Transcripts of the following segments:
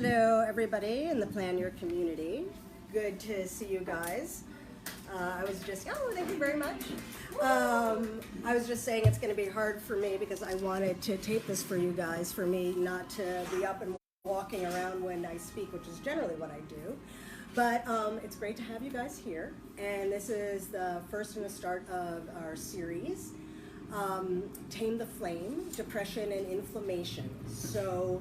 Hello everybody in the Plan Your community. Good to see you guys. I was just, oh, thank you very much. I was just saying it's going to be hard for me because I wanted to tape this for you guys, for me not to be up and walking around when I speak, which is generally what I do. But it's great to have you guys here. And this is the first in the start of our series, Tame the Flame, Depression and Inflammation. So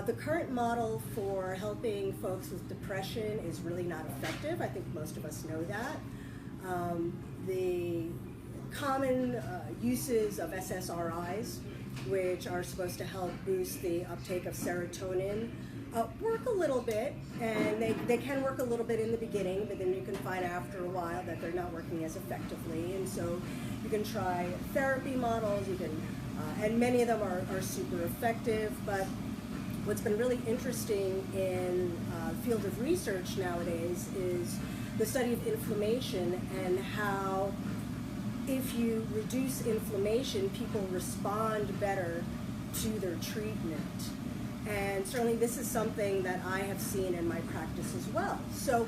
the current model for helping folks with depression is really not effective. I think most of us know that. The common uses of SSRIs, which are supposed to help boost the uptake of serotonin, work a little bit, and they can work a little bit in the beginning, but then you can find after a while that they're not working as effectively. And so you can try therapy models, you can, and many of them are super effective, but what's been really interesting in the field of research nowadays is the study of inflammation and how if you reduce inflammation, people respond better to their treatment. And certainly this is something that I have seen in my practice as well. So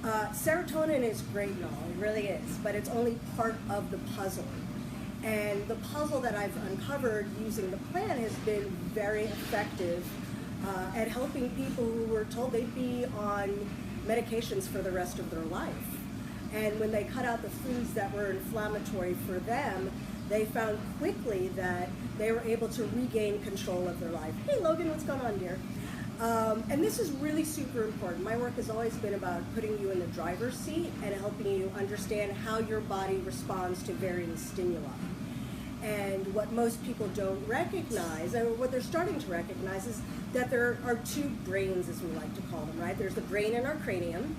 serotonin is great and all, it really is, but it's only part of the puzzle. And the puzzle that I've uncovered using the plan has been very effective at helping people who were told they'd be on medications for the rest of their life. And when they cut out the foods that were inflammatory for them, they found quickly that they were able to regain control of their life. Hey Logan, what's going on, dear? And this is really super important. My work has always been about putting you in the driver's seat and helping you understand how your body responds to varying stimuli. And what most people don't recognize, or what they're starting to recognize, is that there are two brains, as we like to call them, right? There's the brain in our cranium,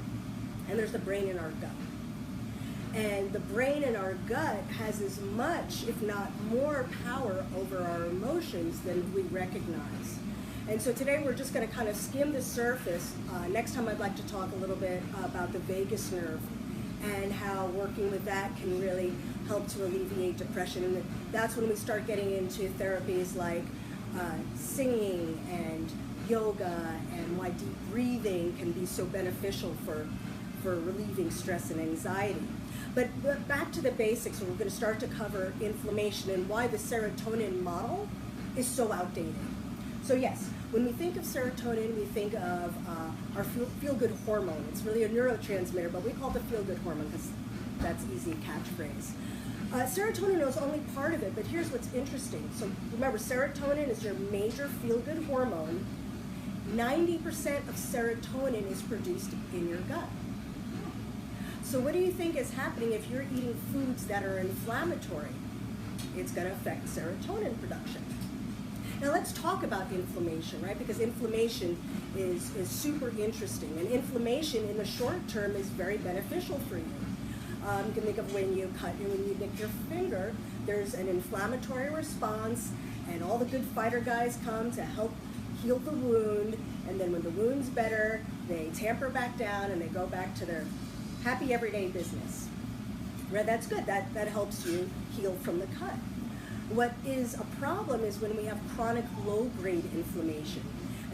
and there's the brain in our gut. And the brain in our gut has as much, if not more, power over our emotions than we recognize. And so today we're just going to kind of skim the surface. Next time I'd like to talk a little bit about the vagus nerve and how working with that can really help to alleviate depression. And that's when we start getting into therapies like singing and yoga, and why deep breathing can be so beneficial for relieving stress and anxiety. But back to the basics, we're going to start to cover inflammation and why the serotonin model is so outdated. So yes, when we think of serotonin, we think of our feel-good hormone. It's really a neurotransmitter, but we call it the feel-good hormone because that's easy catchphrase. Serotonin is only part of it, but here's what's interesting. So remember, serotonin is your major feel-good hormone. 90% of serotonin is produced in your gut. So what do you think is happening if you're eating foods that are inflammatory? It's going to affect serotonin production. Now let's talk about inflammation, right? Because inflammation is super interesting. And inflammation in the short term is very beneficial for you. You can think of when you nick your finger, there's an inflammatory response, and all the good fighter guys come to help heal the wound. And then when the wound's better, they tamper back down and they go back to their happy everyday business. Right? That's good. That helps you heal from the cut. What is a problem is when we have chronic low-grade inflammation,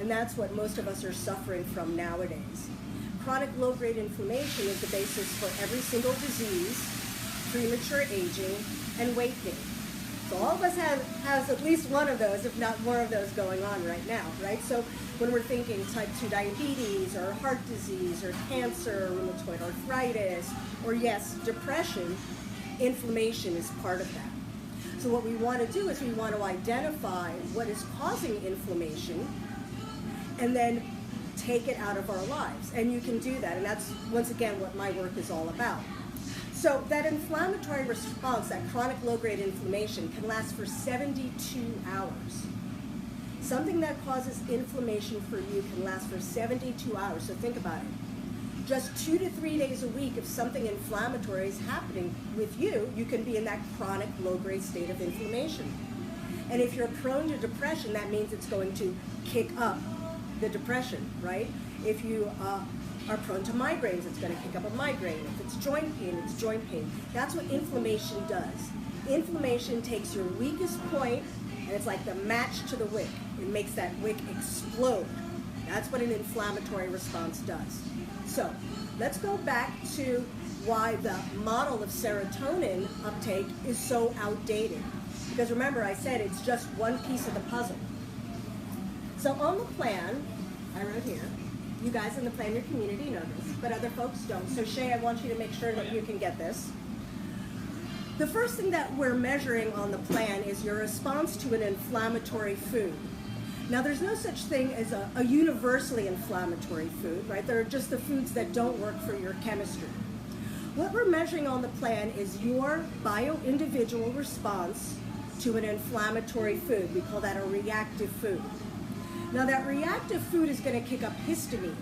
and that's what most of us are suffering from nowadays. Chronic low-grade inflammation is the basis for every single disease, premature aging, and weight gain. So all of us has at least one of those, if not more of those going on right now, right? So when we're thinking type 2 diabetes, or heart disease, or cancer, or rheumatoid arthritis, or yes, depression, inflammation is part of that. So what we want to do is we want to identify what is causing inflammation and then take it out of our lives. And you can do that, and that's, once again, what my work is all about. So that inflammatory response, that chronic low-grade inflammation, can last for 72 hours. Something that causes inflammation for you can last for 72 hours, so think about it. Just 2 to 3 days a week, if something inflammatory is happening with you, you can be in that chronic low-grade state of inflammation. And if you're prone to depression, that means it's going to kick up the depression, right? If you are prone to migraines, it's going to kick up a migraine. If it's joint pain, it's joint pain. That's what inflammation does. Inflammation takes your weakest point, and it's like the match to the wick. It makes that wick explode. That's what an inflammatory response does. So let's go back to why the model of serotonin uptake is so outdated. Because remember, I said it's just one piece of the puzzle. So on the plan, I wrote here, you guys in the plan, your community know this, but other folks don't. So Shay, I want you to make sure that you can get this. The first thing that we're measuring on the plan is your response to an inflammatory food. Now, there's no such thing as a universally inflammatory food, right? There are just the foods that don't work for your chemistry. What we're measuring on the plan is your bio-individual response to an inflammatory food. We call that a reactive food. Now, that reactive food is going to kick up histamine.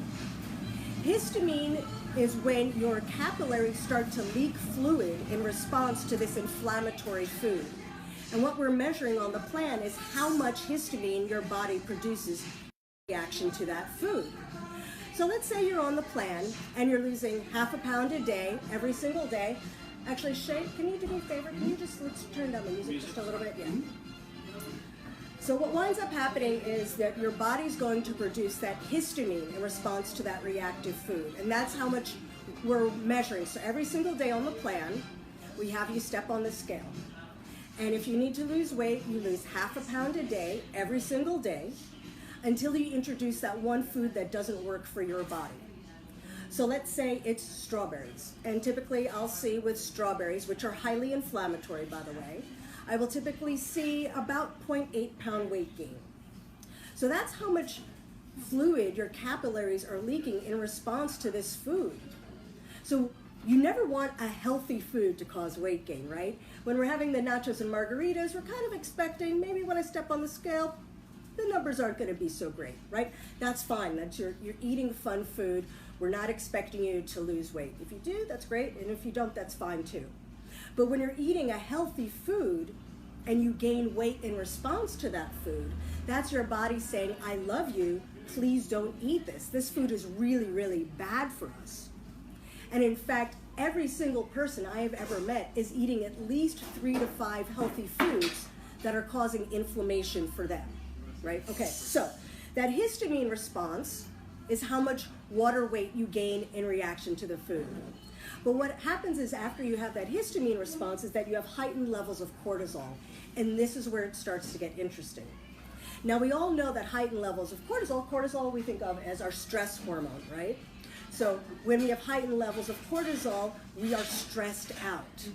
Histamine is when your capillaries start to leak fluid in response to this inflammatory food. And what we're measuring on the plan is how much histamine your body produces in reaction to that food. So let's say you're on the plan and you're losing half a pound a day, every single day. Actually, Shay, can you do me a favor? Can you let's turn down the music just a little bit? Yeah. So what winds up happening is that your body's going to produce that histamine in response to that reactive food. And that's how much we're measuring. So every single day on the plan, we have you step on the scale. And if you need to lose weight, you lose half a pound a day, every single day, until you introduce that one food that doesn't work for your body. So let's say it's strawberries. And typically I'll see with strawberries, which are highly inflammatory, by the way, I will typically see about 0.8 pound weight gain. So that's how much fluid your capillaries are leaking in response to this food. So you never want a healthy food to cause weight gain, right? When we're having the nachos and margaritas, we're kind of expecting maybe when I step on the scale, the numbers aren't going to be so great, right? That's fine. That's you're eating fun food. We're not expecting you to lose weight. If you do, that's great. And if you don't, that's fine too. But when you're eating a healthy food and you gain weight in response to that food, that's your body saying, I love you, please don't eat this. This food is really, really bad for us. And in fact, every single person I have ever met is eating at least 3 to 5 healthy foods that are causing inflammation for them, right? Okay, so that histamine response is how much water weight you gain in reaction to the food. But what happens is after you have that histamine response is that you have heightened levels of cortisol. And this is where it starts to get interesting. Now we all know that heightened levels of cortisol we think of as our stress hormone, right? So when we have heightened levels of cortisol, we are stressed out.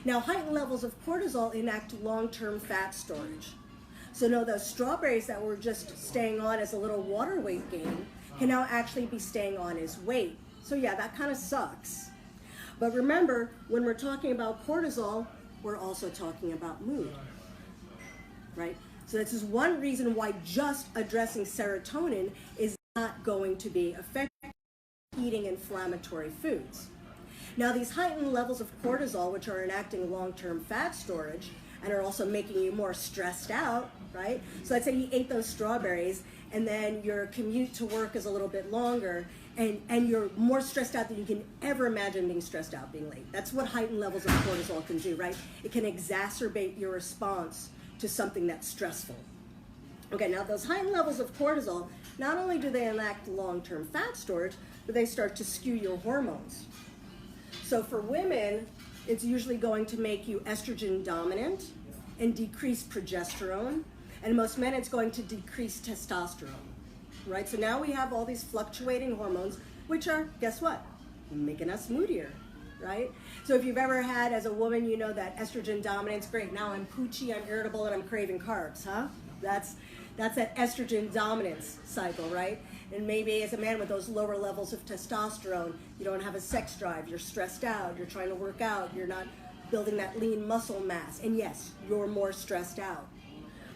Now heightened levels of cortisol enact long-term fat storage. So no, those strawberries that were just staying on as a little water weight gain can now actually be staying on as weight. So yeah, that kind of sucks. But remember, when we're talking about cortisol, we're also talking about mood, right? So this is one reason why just addressing serotonin is not going to be effective eating inflammatory foods. Now these heightened levels of cortisol, which are enacting long-term fat storage and are also making you more stressed out, right? So let's say you ate those strawberries and then your commute to work is a little bit longer and you're more stressed out than you can ever imagine being stressed out being late. That's what heightened levels of cortisol can do, right? It can exacerbate your response to something that's stressful. Okay, now those heightened levels of cortisol, not only do they enact long-term fat storage, but they start to skew your hormones. So for women, it's usually going to make you estrogen dominant and decrease progesterone. And most men, it's going to decrease testosterone, right? So now we have all these fluctuating hormones, which are, guess what? Making us moodier, right? So if you've ever had, as a woman, you know that estrogen dominance, great, now I'm poochy, I'm irritable, and I'm craving carbs, huh? That's that estrogen dominance cycle, right? And maybe as a man with those lower levels of testosterone, you don't have a sex drive, you're stressed out, you're trying to work out, you're not building that lean muscle mass, and yes, you're more stressed out.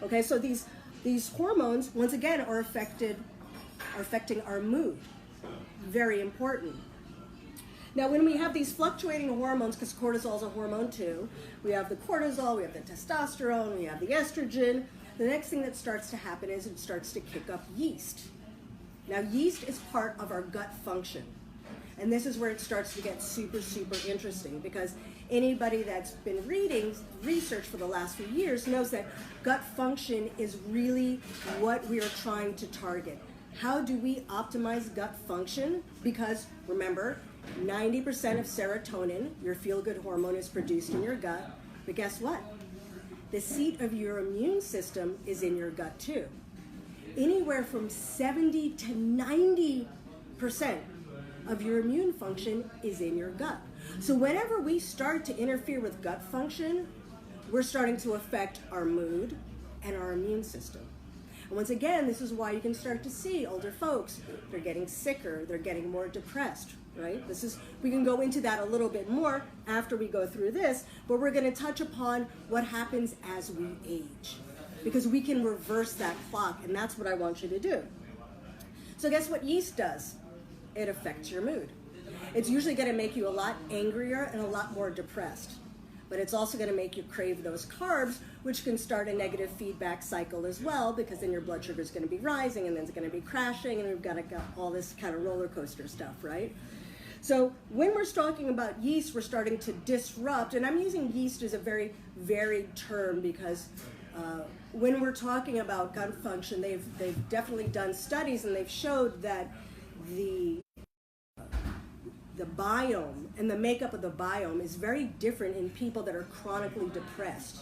Okay, so these hormones, once again, are affecting our mood. Very important. Now, when we have these fluctuating hormones, because cortisol is a hormone too, we have the cortisol, we have the testosterone, we have the estrogen. The next thing that starts to happen is it starts to kick up yeast. Now, yeast is part of our gut function. And this is where it starts to get super, super interesting, because anybody that's been reading research for the last few years knows that gut function is really what we are trying to target. How do we optimize gut function? Because remember, 90% of serotonin, your feel-good hormone, is produced in your gut. But guess what? The seat of your immune system is in your gut too. Anywhere from 70 to 90% of your immune function is in your gut. So whenever we start to interfere with gut function, we're starting to affect our mood and our immune system. And once again, this is why you can start to see older folks, they're getting sicker, they're getting more depressed, right? We can go into that a little bit more after we go through this, but we're going to touch upon what happens as we age, because we can reverse that clock, and that's what I want you to do. So guess what yeast does? It affects your mood. It's usually going to make you a lot angrier and a lot more depressed. But it's also going to make you crave those carbs, which can start a negative feedback cycle as well, because then your blood sugar is going to be rising and then it's going to be crashing, and we've got all this kind of roller coaster stuff, right? So when we're talking about yeast, we're starting to disrupt, and I'm using yeast as a very varied term because when we're talking about gut function, they've definitely done studies and they've showed that the biome and the makeup of the biome is very different in people that are chronically depressed.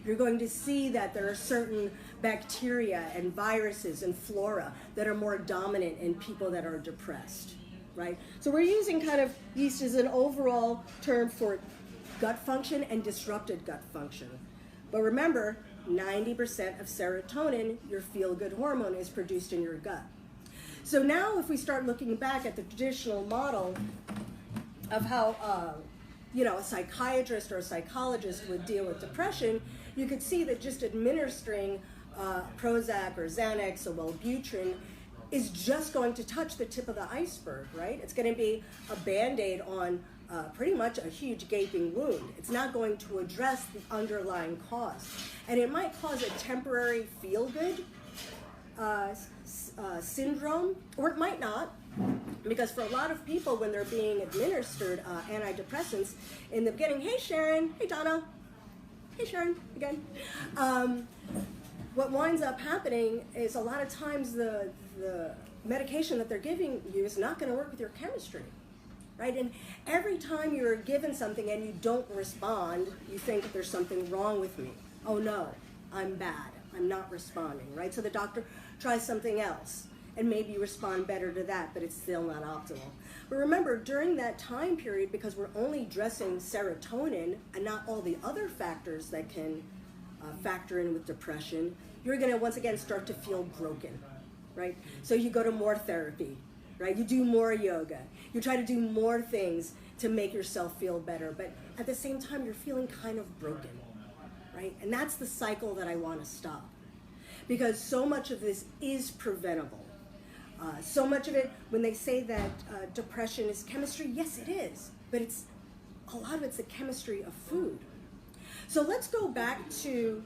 You're going to see that there are certain bacteria and viruses and flora that are more dominant in people that are depressed, right? So we're using kind of yeast as an overall term for gut function and disrupted gut function. But remember, 90% of serotonin, your feel-good hormone, is produced in your gut. So now if we start looking back at the traditional model of how a psychiatrist or a psychologist would deal with depression, you could see that just administering Prozac or Xanax or Wellbutrin is just going to touch the tip of the iceberg, right? It's going to be a Band-Aid on pretty much a huge gaping wound. It's not going to address the underlying cause. And it might cause a temporary feel-good syndrome, or it might not, because for a lot of people when they're being administered antidepressants in the beginning, hey Sharon, hey Donna, hey Sharon again, what winds up happening is a lot of times the medication that they're giving you is not going to work with your chemistry, right? And every time you're given something and you don't respond, you think that there's something wrong with me. Oh no, I'm bad, I'm not responding, right? So the doctor tries something else, and maybe you respond better to that, but it's still not optimal. But remember, during that time period, because we're only addressing serotonin and not all the other factors that can factor in with depression, you're going to once again start to feel broken, right? So you go to more therapy, right? You do more yoga. You try to do more things to make yourself feel better, but at the same time, you're feeling kind of broken, right? And that's the cycle that I want to stop, because so much of this is preventable. So much of it, when they say that depression is chemistry, yes it is, but a lot of it's the chemistry of food. So let's go back to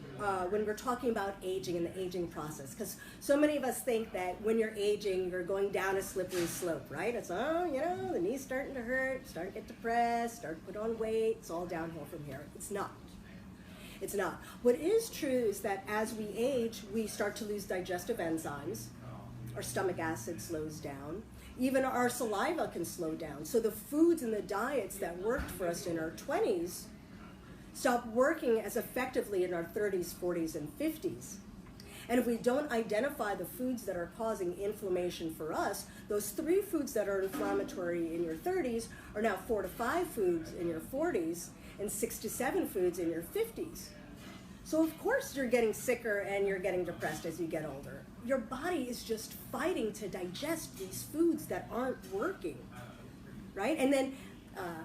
when we're talking about aging and the aging process, because so many of us think that when you're aging, you're going down a slippery slope, right? It's, the knee's starting to hurt, starting to get depressed, start to put on weight, it's all downhill from here. It's not. It's not. What is true is that as we age, we start to lose digestive enzymes. Our stomach acid slows down. Even our saliva can slow down. So the foods and the diets that worked for us in our 20s stop working as effectively in our 30s, 40s, and 50s. And if we don't identify the foods that are causing inflammation for us, those 3 foods that are inflammatory in your 30s are now 4 to 5 foods in your 40s and 6 to 7 foods in your 50s. So of course you're getting sicker and you're getting depressed as you get older. Your body is just fighting to digest these foods that aren't working, right? And then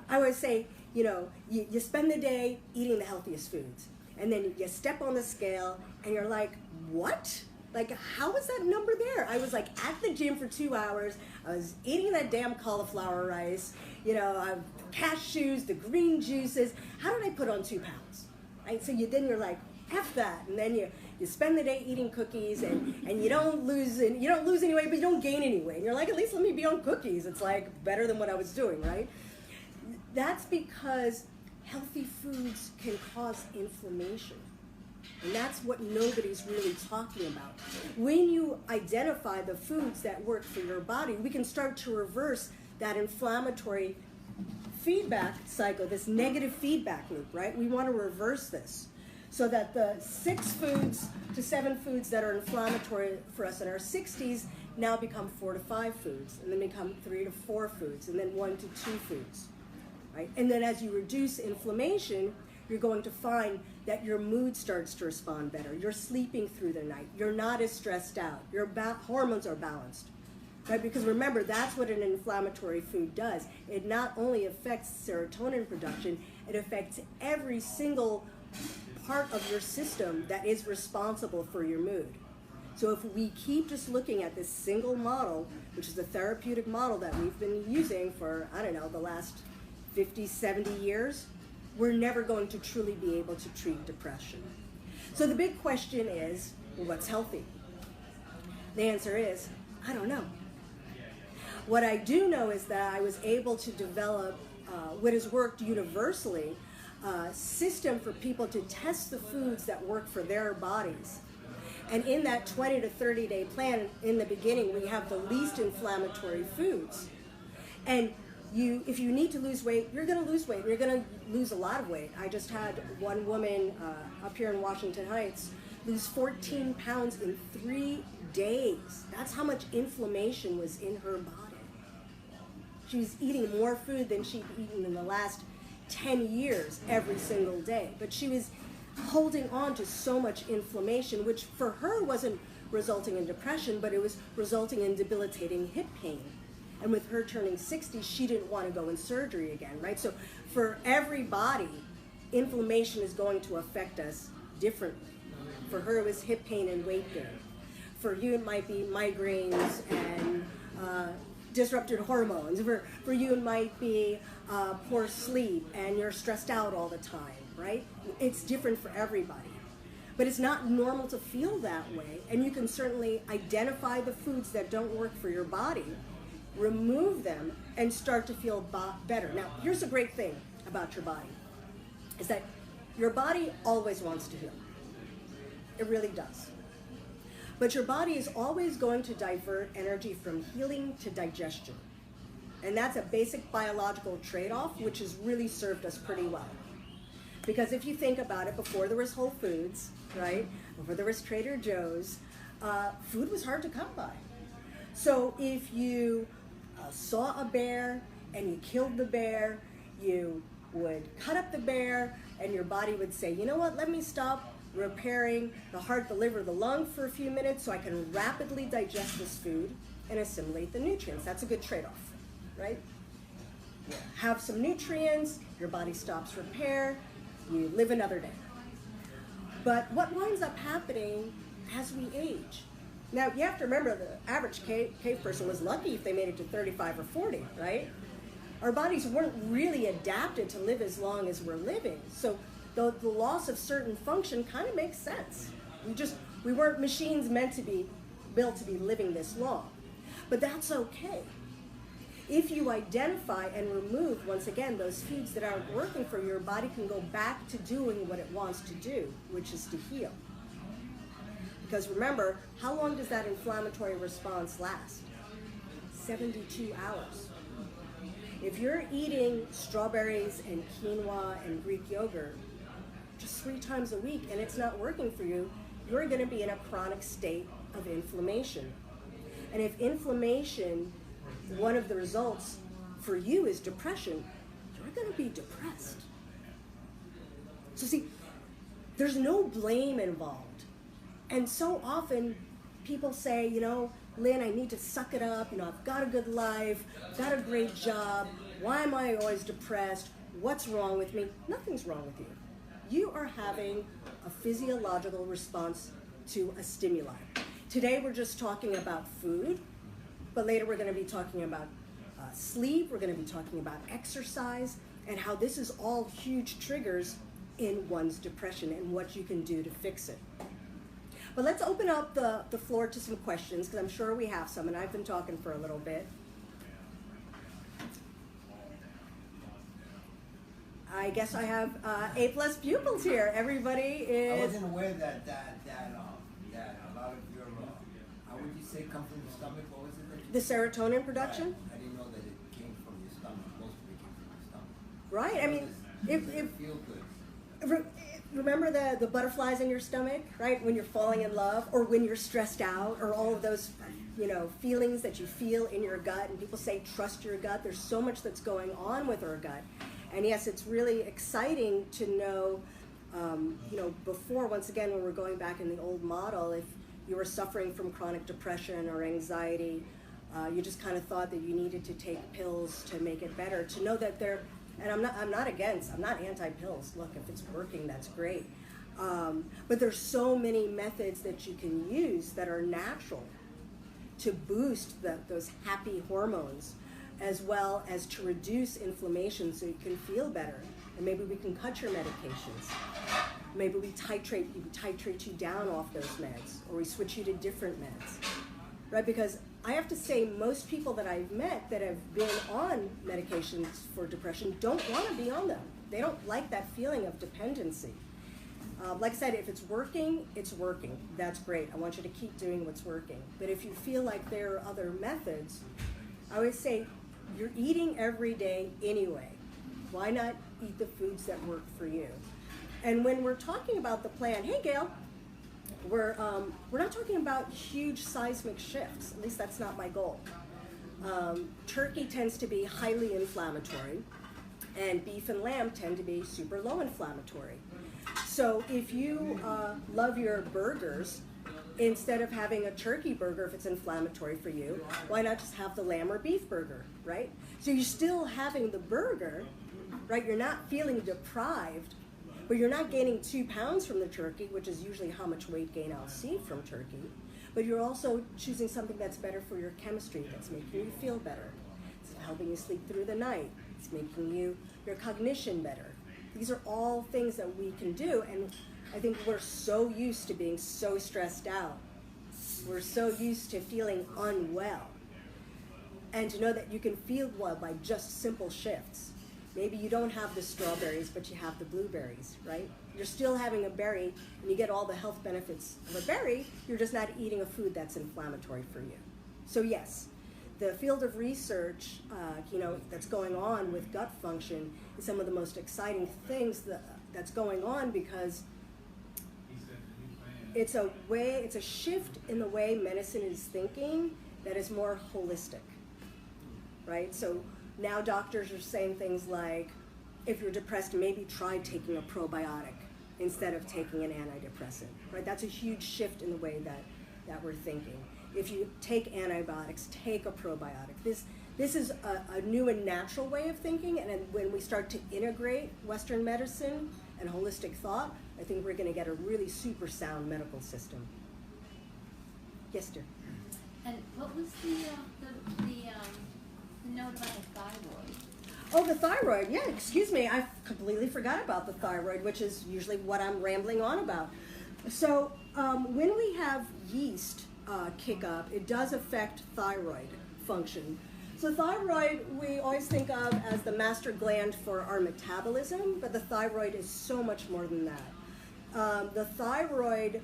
I always say, you spend the day eating the healthiest foods, and then you step on the scale and you're like, what? Like, how was that number there? I was like at the gym for 2 hours, I was eating that damn cauliflower rice, cashews, the green juices. How did I put on 2 pounds? Right? So then you're like, F that, and then you spend the day eating cookies and you don't lose any weight, but you don't gain any weight. And you're like, at least let me be on cookies. It's like better than what I was doing, right? That's because healthy foods can cause inflammation. And that's what nobody's really talking about. When you identify the foods that work for your body, we can start to reverse that inflammatory feedback cycle, this negative feedback loop, right? We want to reverse this so that the 6 foods to 7 foods that are inflammatory for us in our 60s now become 4 to 5 foods, and then become 3 to 4 foods, and then 1 to 2 foods, right? And then as you reduce inflammation, you're going to find that your mood starts to respond better. You're sleeping through the night. You're not as stressed out. Your hormones are balanced, right? Because remember, that's what an inflammatory food does. It not only affects serotonin production, it affects every single part of your system that is responsible for your mood. So if we keep just looking at this single model, which is the therapeutic model that we've been using for, I don't know, the last 50, 70 years, we're never going to truly be able to treat depression. So the big question is, well, what's healthy? The answer is, I don't know. What I do know is that I was able to develop what has worked universally, a system for people to test the foods that work for their bodies. And in that 20 to 30 day plan, in the beginning, we have the least inflammatory foods. And if you need to lose weight, you're going to lose weight. You're going to lose a lot of weight. I just had one woman up here in Washington Heights lose 14 pounds in 3 days. That's how much inflammation was in her body. She was eating more food than she'd eaten in the last 10 years every single day. But she was holding on to so much inflammation, which for her wasn't resulting in depression, but it was resulting in debilitating hip pain. And with her turning 60, she didn't want to go in surgery again, right? So for everybody, inflammation is going to affect us differently. For her, it was hip pain and weight gain. For you, it might be migraines and disrupted hormones. For you, it might be poor sleep and you're stressed out all the time, right? It's different for everybody. But it's not normal to feel that way, and you can certainly identify the foods that don't work for your body, remove them, and start to feel better. Now, here's a great thing about your body, is that your body always wants to heal. It really does. But your body is always going to divert energy from healing to digestion. And that's a basic biological trade-off, which has really served us pretty well. Because if you think about it, before there was Whole Foods, right? Before there was Trader Joe's, food was hard to come by. So if you saw a bear and you killed the bear, you would cut up the bear, and your body would say, you know what, let me stop repairing the heart, the liver, the lung for a few minutes so I can rapidly digest this food and assimilate the nutrients. That's a good trade-off, right? Have some nutrients, your body stops repair, you live another day. But what winds up happening as we age? Now, you have to remember the average cave person was lucky if they made it to 35 or 40, right? Our bodies weren't really adapted to live as long as we're living. So the loss of certain function kind of makes sense. We weren't machines meant to be built to be living this long. But that's okay. If you identify and remove, once again, those foods that aren't working for you, your body can go back to doing what it wants to do, which is to heal. Because remember, how long does that inflammatory response last? 72 hours. If you're eating strawberries and quinoa and Greek yogurt just 3 times a week and it's not working for you, you're going to be in a chronic state of inflammation. And if inflammation, one of the results for you is depression, you're going to be depressed. So see, there's no blame involved. And so often people say, you know, Lynn, I need to suck it up. You know, I've got a good life, I've got a great job. Why am I always depressed? What's wrong with me? Nothing's wrong with you. You are having a physiological response to a stimuli. Today we're just talking about food, but later we're going to be talking about sleep, we're going to be talking about exercise, and how this is all huge triggers in one's depression and what you can do to fix it. But let's open up the floor to some questions, because I'm sure we have some, and I've been talking for a little bit. I I guess I have A+ pupils here. Everybody is. I wasn't aware that a lot of your, how would you say, come from the stomach? What was it? The serotonin production? Right. I didn't know that it came from your stomach. Most of it came from your stomach. Right. I mean, It feel good. Remember the butterflies in your stomach, right? When you're falling in love, or when you're stressed out, or all of those, feelings that you feel in your gut. And people say trust your gut. There's so much that's going on with our gut, and yes, it's really exciting to know. Before, once again, when we're going back in the old model, if you were suffering from chronic depression or anxiety, you just kind of thought that you needed to take pills to make it better. To know that they're, and I'm not anti-pills. Look, if it's working, that's great. But there's so many methods that you can use that are natural to boost those happy hormones, as well as to reduce inflammation so you can feel better. And maybe we can cut your medications. Maybe we titrate you down off those meds, or we switch you to different meds, right? Because I have to say, most people that I've met that have been on medications for depression don't want to be on them. They don't like that feeling of dependency. Like I said, if it's working, it's working. That's great. I want you to keep doing what's working. But if you feel like there are other methods, I would say you're eating every day anyway. Why not eat the foods that work for you? And when we're talking about the plan, hey Gail, we're not talking about huge seismic shifts. At least that's not my goal. Turkey tends to be highly inflammatory, and beef and lamb tend to be super low inflammatory. So if you love your burgers, instead of having a turkey burger if it's inflammatory for you, why not just have the lamb or beef burger, right? So you're still having the burger, right? You're not feeling deprived, but you're not gaining 2 pounds from the turkey, which is usually how much weight gain I'll see from turkey. But you're also choosing something that's better for your chemistry, that's making you feel better. It's helping you sleep through the night. It's making your cognition better. These are all things that we can do, and I think we're so used to being so stressed out. We're so used to feeling unwell. And to know that you can feel well by just simple shifts. Maybe you don't have the strawberries, but you have the blueberries, right? You're still having a berry, and you get all the health benefits of a berry, you're just not eating a food that's inflammatory for you. So yes, the field of research, that's going on with gut function is some of the most exciting things that's going on, because it's a shift in the way medicine is thinking that is more holistic, right? So now doctors are saying things like, if you're depressed, maybe try taking a probiotic instead of taking an antidepressant, right? That's a huge shift in the way that we're thinking. If you take antibiotics, take a probiotic. This is a new and natural way of thinking, and when we start to integrate Western medicine and holistic thought, I think we're going to get a really super sound medical system. Yes, dear. And what was the note about the thyroid? Oh, the thyroid. Yeah, excuse me. I completely forgot about the thyroid, which is usually what I'm rambling on about. So when we have yeast kick up, it does affect thyroid function. So thyroid, we always think of as the master gland for our metabolism, but the thyroid is so much more than that. The thyroid,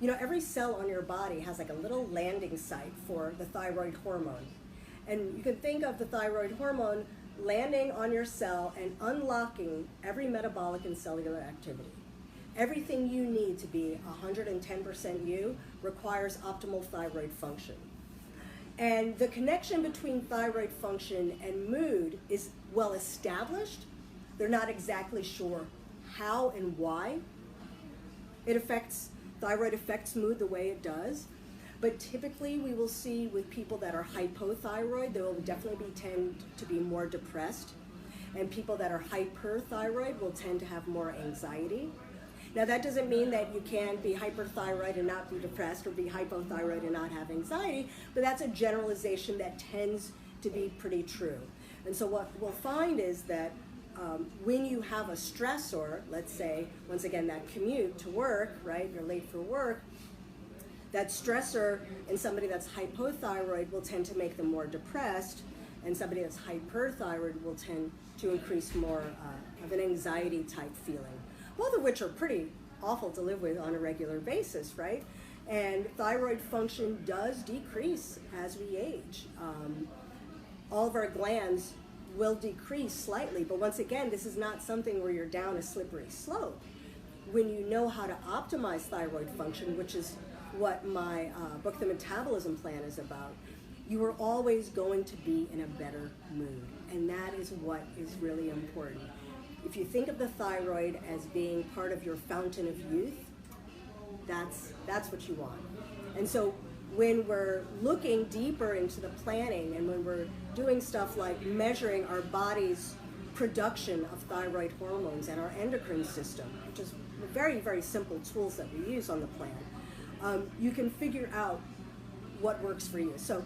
every cell on your body has like a little landing site for the thyroid hormone. And you can think of the thyroid hormone landing on your cell and unlocking every metabolic and cellular activity. Everything you need to be 110% you requires optimal thyroid function. And the connection between thyroid function and mood is well established. They're not exactly sure how and why thyroid affects mood the way it does. But typically we will see with people that are hypothyroid, they will definitely tend to be more depressed. And people that are hyperthyroid will tend to have more anxiety. Now that doesn't mean that you can be hyperthyroid and not be depressed, or be hypothyroid and not have anxiety, but that's a generalization that tends to be pretty true. And so what we'll find is that when you have a stressor, let's say, once again, that commute to work, right, you're late for work, that stressor in somebody that's hypothyroid will tend to make them more depressed, And somebody that's hyperthyroid will tend to increase more of an anxiety type feeling, both of which are pretty awful to live with on a regular basis, right? And thyroid function does decrease as we age. All of our glands will decrease slightly, but once again, this is not something where you're down a slippery slope. When you know how to optimize thyroid function, which is what my book, The Metabolism Plan, is about, you are always going to be in a better mood. And that is what is really important. If you think of the thyroid as being part of your fountain of youth, that's what you want. And so when we're looking deeper into the planning and when we're doing stuff like measuring our body's production of thyroid hormones and our endocrine system, which is very, very simple tools that we use on the plan, you can figure out what works for you. So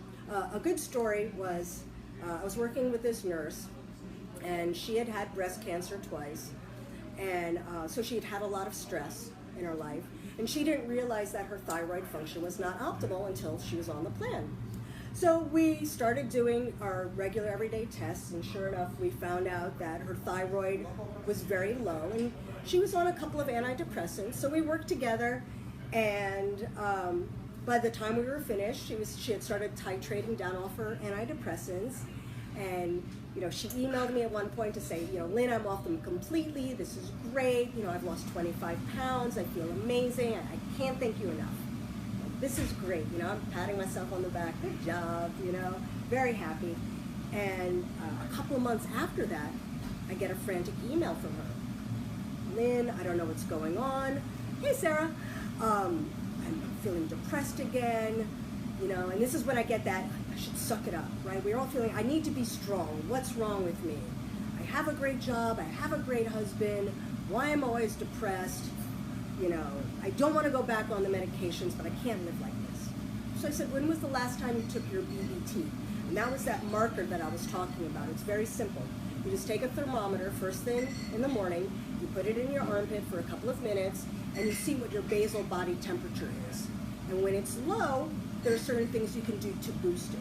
a good story was, I was working with this nurse, and she had had breast cancer twice, and so she had had a lot of stress in her life, and she didn't realize that her thyroid function was not optimal until she was on the plan. So we started doing our regular everyday tests, and sure enough, we found out that her thyroid was very low, and she was on a couple of antidepressants. So we worked together, and by the time we were finished, she had started titrating down off her antidepressants, and she emailed me at one point to say, Lynn, I'm off them completely. This is great. I've lost 25 pounds. I feel amazing. I can't thank you enough. This is great. I'm patting myself on the back. Good job. Very happy. And a couple of months after that, I get a frantic email from her. Lynn, I don't know what's going on. Hey, Sarah. I'm feeling depressed again. And this is when I get that, I should suck it up, right? We're all feeling, I need to be strong. What's wrong with me? I have a great job. I have a great husband. Why am I always depressed? I don't want to go back on the medications, but I can't live like this. So I said, when was the last time you took your BBT? And that was that marker that I was talking about. It's very simple. You just take a thermometer first thing in the morning, you put it in your armpit for a couple of minutes, and you see what your basal body temperature is. And when it's low, there are certain things you can do to boost it.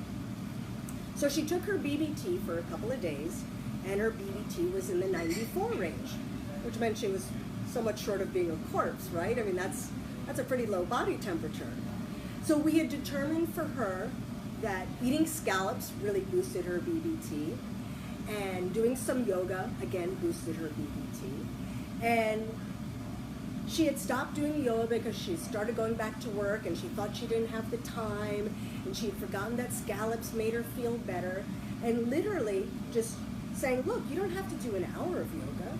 So she took her BBT for a couple of days, and her BBT was in the 94 range, which meant she was so much short of being a corpse, right? I mean, that's a pretty low body temperature. So we had determined for her that eating scallops really boosted her BBT, and doing some yoga, again, boosted her BBT. And she had stopped doing yoga because she started going back to work, and she thought she didn't have the time, and she had forgotten that scallops made her feel better. And literally just saying, look, you don't have to do an hour of yoga.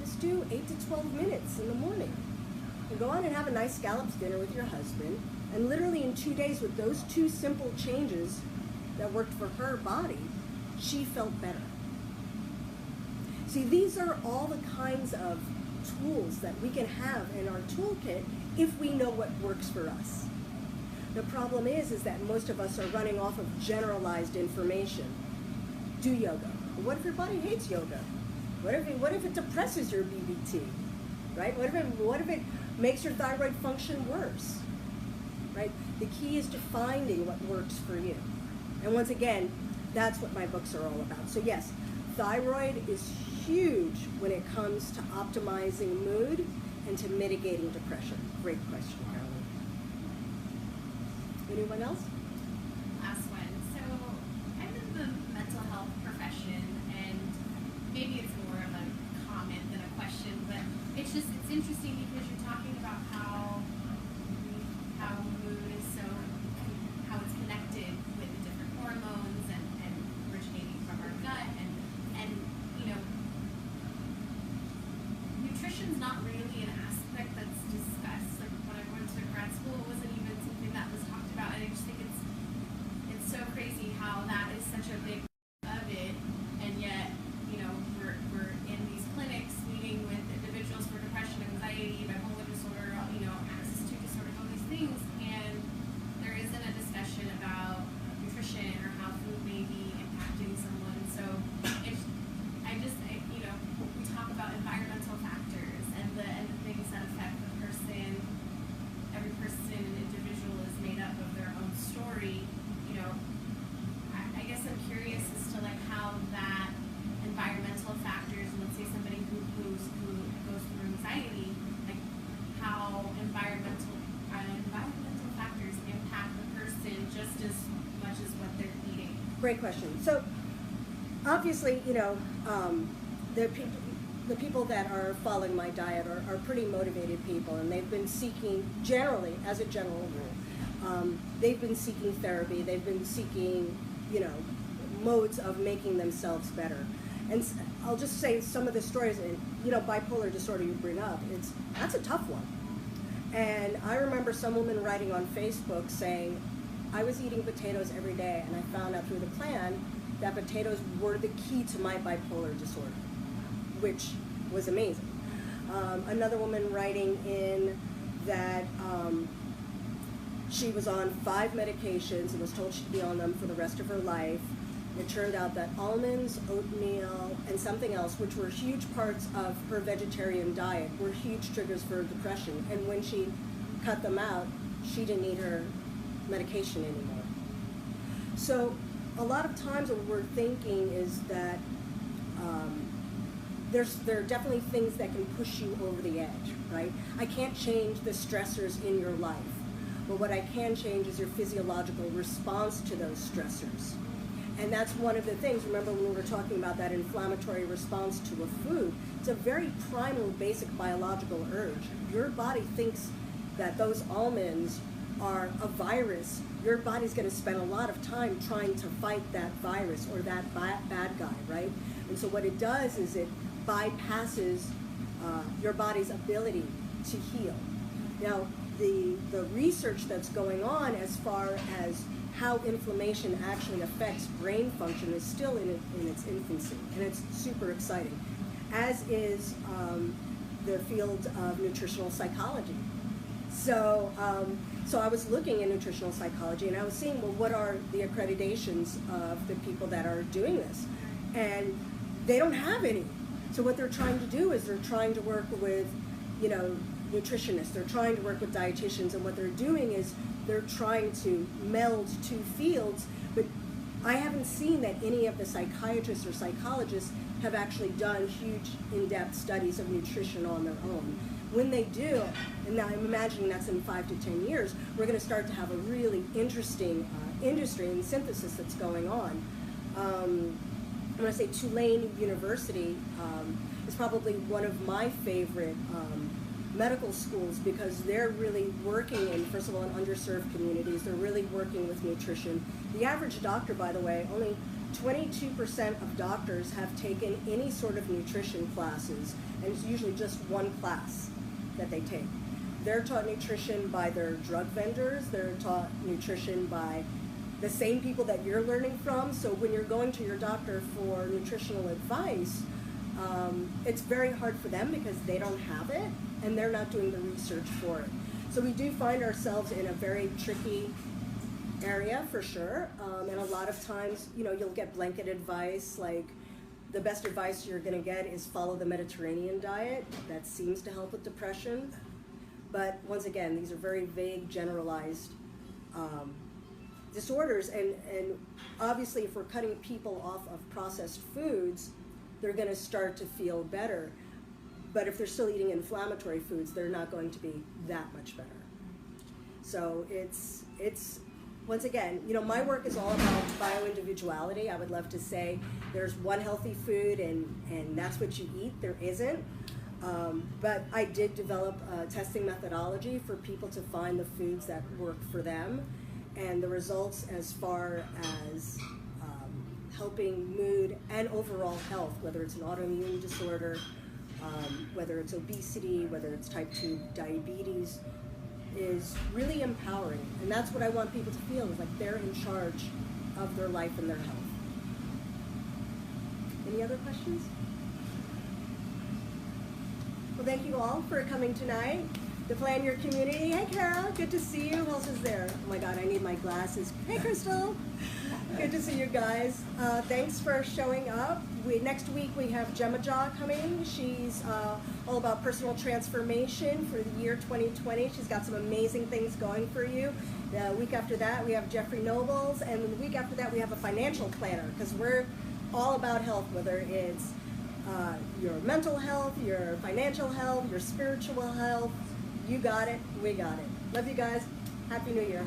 Just do 8 to 12 minutes in the morning. And go on and have a nice scallops dinner with your husband. And literally in 2 days, with those two simple changes that worked for her body, she felt better. See, these are all the kinds of tools that we can have in our toolkit if we know what works for us. The problem is that most of us are running off of generalized information. Do yoga. But what if your body hates yoga? What if it depresses your BBT? Right? What if it makes your thyroid function worse? Right? The key is to finding what works for you. And once again, that's what my books are all about. So yes, thyroid is huge when it comes to optimizing mood and to mitigating depression. Great question, Carolyn. Anyone else? Last one. So I'm in the mental health profession, and maybe it's more of a comment than a question, but it's interesting because you're talking about how mood is how it's connected with the different hormones and originating from our gut, and nutrition's not really an aspect that's discussed. Like when I went to grad school, it wasn't even something that was talked about, and I just think it's so crazy how that is such a big part of it, and yet we're in these clinics meeting with individuals for depression, anxiety, bipolar disorder, Great question. So, obviously, the people that are following my diet are pretty motivated people, and they've been seeking, generally, as a general rule, they've been seeking therapy. They've been seeking, modes of making themselves better. And I'll just say some of the stories, and bipolar disorder you bring up, that's a tough one. And I remember some woman writing on Facebook saying, I was eating potatoes every day, and I found out through the plan that potatoes were the key to my bipolar disorder, which was amazing. Another woman writing in that she was on 5 medications and was told she'd be on them for the rest of her life. It turned out that almonds, oatmeal, and something else, which were huge parts of her vegetarian diet, were huge triggers for depression. And when she cut them out, she didn't need her medication anymore. So a lot of times what we're thinking is that there are definitely things that can push you over the edge, right? I can't change the stressors in your life, but what I can change is your physiological response to those stressors. And that's one of the things, remember when we were talking about that inflammatory response to a food, it's a very primal, basic biological urge. Your body thinks that those almonds are a virus. Your body's going to spend a lot of time trying to fight that virus or that bad guy, right? And so what it does is it bypasses your body's ability to heal. Now, the research that's going on as far as how inflammation actually affects brain function is still in its infancy, and it's super exciting, as is the field of nutritional psychology. So I was looking at nutritional psychology, and I was seeing, well, what are the accreditations of the people that are doing this? And they don't have any. So what they're trying to do is they're trying to work with, nutritionists. They're trying to work with dietitians, and what they're doing is they're trying to meld 2 fields, but I haven't seen that any of the psychiatrists or psychologists have actually done huge in-depth studies of nutrition on their own. When they do, and now I'm imagining that's in 5 to 10 years, we're going to start to have a really interesting industry and synthesis that's going on. I'm going to say Tulane University is probably one of my favorite medical schools, because they're really working in, first of all, in underserved communities. They're really working with nutrition. The average doctor, by the way, only 22% of doctors have taken any sort of nutrition classes, and it's usually just one class that they take. They're taught nutrition by their drug vendors. They're taught nutrition by the same people that you're learning from. So when you're going to your doctor for nutritional advice, it's very hard for them because they don't have it, and they're not doing the research for it. So we do find ourselves in a very tricky area for sure, and a lot of times, you'll get blanket advice, like the best advice you're going to get is follow the Mediterranean diet. That seems to help with depression, but once again, these are very vague, generalized disorders, and obviously if we're cutting people off of processed foods, they're going to start to feel better. But if they're still eating inflammatory foods, they're not going to be that much better. So it's once again, my work is all about bioindividuality. I would love to say there's one healthy food and that's what you eat. There isn't. But I did develop a testing methodology for people to find the foods that work for them. And the results as far as helping mood and overall health, whether it's an autoimmune disorder, whether it's obesity, whether it's type 2 diabetes, is really empowering. And that's what I want people to feel, is like they're in charge of their life and their health. Any other questions? Well, thank you all for coming tonight to Plan Your Community. Hey, Carol, good to see you. Who else is there? Oh my God, I need my glasses. Hey, Crystal. Good to see you guys. Thanks for showing up. Next week we have Gemma Jaw coming. She's all about personal transformation for the year 2020. She's got some amazing things going for you. The week after that we have Jeffrey Nobles, and the week after that we have a financial planner, because we're all about health, whether it's your mental health, your financial health, your spiritual health. You got it, we got it. Love you guys. Happy New Year.